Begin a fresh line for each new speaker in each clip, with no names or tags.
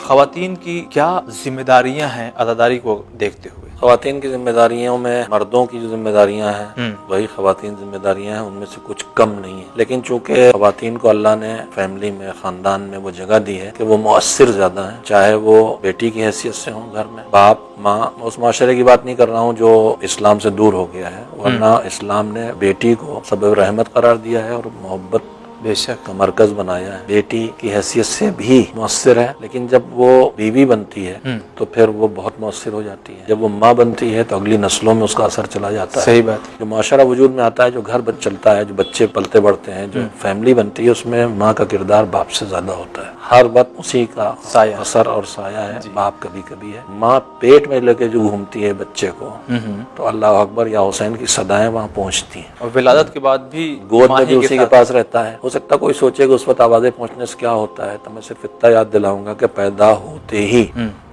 خواتین کی کیا ذمہ داریاں ہیں عزاداری کو دیکھتے ہوئے؟
خواتین کی ذمہ داریوں میں مردوں کی جو ذمہ داریاں ہیں وہی خواتین ذمہ داریاں ہیں، ان میں سے کچھ کم نہیں ہیں، لیکن چونکہ خواتین کو اللہ نے فیملی میں، خاندان میں وہ جگہ دی ہے کہ وہ مؤثر زیادہ ہیں، چاہے وہ بیٹی کی حیثیت سے ہوں، گھر میں باپ ماں، اس معاشرے کی بات نہیں کر رہا ہوں جو اسلام سے دور ہو گیا ہے، ورنہ اسلام نے بیٹی کو سبب رحمت قرار دیا ہے اور محبت
بے شک
کا مرکز بنایا ہے، بیٹی کی حیثیت سے بھی مؤثر ہے، لیکن جب وہ بیوی بنتی ہے تو پھر وہ بہت مؤثر ہو جاتی ہے، جب وہ ماں بنتی ہے تو اگلی نسلوں میں اس کا اثر چلا جاتا ہے۔
صحیح بات۔
جو معاشرہ وجود میں آتا ہے، جو گھر چلتا ہے، جو بچے پلتے بڑھتے ہیں، جو فیملی بنتی ہے، اس میں ماں کا کردار باپ سے زیادہ ہوتا ہے، ہر وقت اسی کا
سایہ
اثر اور سایہ ہے، باپ کبھی کبھی ہے۔ ماں پیٹ میں لے کے جو گھومتی ہے بچے کو تو اللہ اکبر یا حسین کی صدائیں وہاں پہنچتی ہیں،
اور ولادت کے بعد بھی
گود میں بھی اسی کے پاس رہتا ہے۔ ہو سکتا کوئی سوچے کہ اس وقت آوازیں پہنچنے سے کیا ہوتا ہے، تو میں صرف اتنا یاد دلاؤں گا کہ پیدا ہوتے ہی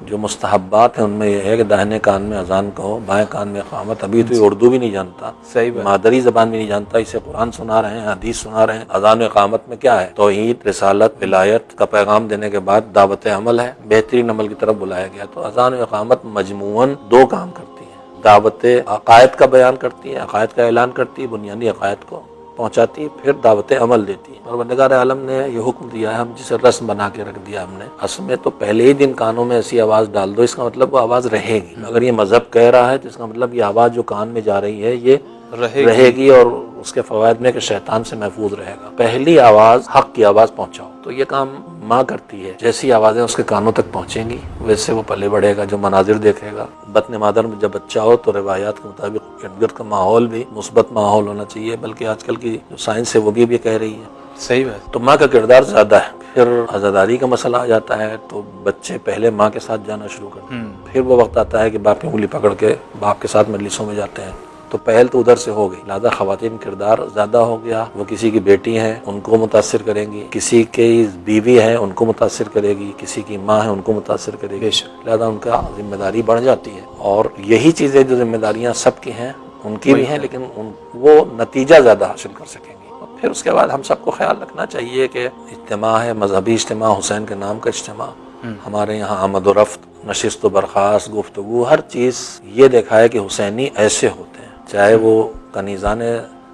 جو مستحبات ہیں ان میں یہ ہے کہ داہنے کان میں اذان کہو، بائیں کان میں اقامت۔ ابھی تو یہ اردو بھی نہیں جانتا،
صحیح بات،
مادری زبان بھی نہیں جانتا، اسے قرآن سنا رہے ہیں، حدیث سنا رہے ہیں۔ اذان و اقامت میں کیا ہے؟ توحید، رسالت، ولایت کا پیغام دینے کے بعد دعوت عمل ہے، بہترین عمل کی طرف بلایا گیا۔ تو اذان و اقامت مجموعاً دو کام کرتی ہے، دعوت عقائد کا بیان کرتی ہے، عقائد کا اعلان کرتی ہے، بنیادی عقائد کو پہنچاتی ہے، پھر دعوت عمل دیتی ہے۔ پروردگار عالم نے یہ حکم دیا ہے، ہم جسے رسم بنا کے رکھ دیا ہم نے، اصل میں تو پہلے ہی دن کانوں میں ایسی آواز ڈال دو، اس کا مطلب وہ آواز رہے گی۔ اگر یہ مذہب کہہ رہا ہے تو اس کا مطلب یہ آواز جو کان میں جا رہی ہے یہ رہے گی، اور اس کے فوائد میں کہ شیطان سے محفوظ رہے گا۔ پہلی آواز حق کی آواز پہنچاؤ، تو یہ کام ماں کرتی ہے۔ جیسی آوازیں اس کے کانوں تک پہنچیں گی ویسے وہ پلے بڑھے گا، جو مناظر دیکھے گا۔ بطن مادر میں جب بچہ ہو تو روایات کے مطابق ارد گرد کا ماحول بھی مثبت ماحول ہونا چاہیے، بلکہ آج کل کی جو سائنس ہے وہ بھی کہہ رہی ہے۔
صحیح بات۔
تو ماں کا کردار زیادہ ہے۔ پھر عزاداری کا مسئلہ آ جاتا ہے تو بچے پہلے ماں کے ساتھ جانا شروع کرتے ہیں، پھر وہ وقت آتا ہے کہ باپ کی انگلی پکڑ کے باپ کے ساتھ مجلسوں میں جاتے ہیں، تو پہل تو ادھر سے ہو گئی، لہذا خواتین کردار زیادہ ہو گیا۔ وہ کسی کی بیٹی ہیں ان کو متاثر کریں گی، کسی کی بیوی ہیں ان کو متاثر کرے گی، کسی کی ماں ہے ان کو متاثر کرے گی، لہذا ان کا ذمہ داری بڑھ جاتی ہے۔ اور یہی چیزیں جو ذمہ داریاں سب کی ہیں ان کی بھی ہیں، لیکن وہ نتیجہ زیادہ حاصل کر سکیں گے۔ پھر اس کے بعد ہم سب کو خیال رکھنا چاہیے کہ اجتماع ہے، مذہبی اجتماع، حسین کے نام کا اجتماع، ہمارے یہاں آمد و رفت، نشست و برخاست، گفتگو، ہر چیز یہ دیکھا ہے کہ حسینی ایسے ہوتے ہیں، چاہے وہ کنیزان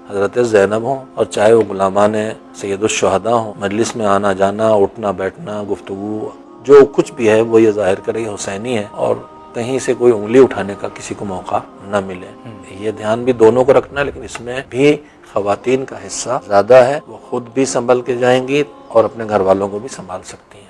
حضرت زینب ہوں اور چاہے وہ غلامان سید الشہداء ہوں، مجلس میں آنا جانا، اٹھنا بیٹھنا، گفتگو، جو کچھ بھی ہے وہ یہ ظاہر کرے کہ حسینی ہے، اور کہیں سے کوئی انگلی اٹھانے کا کسی کو موقع نہ ملے۔ یہ دھیان بھی دونوں کو رکھنا ہے، لیکن اس میں بھی خواتین کا حصہ زیادہ ہے، وہ خود بھی سنبھل کے جائیں گی اور اپنے گھر والوں کو بھی سنبھال سکتی ہیں۔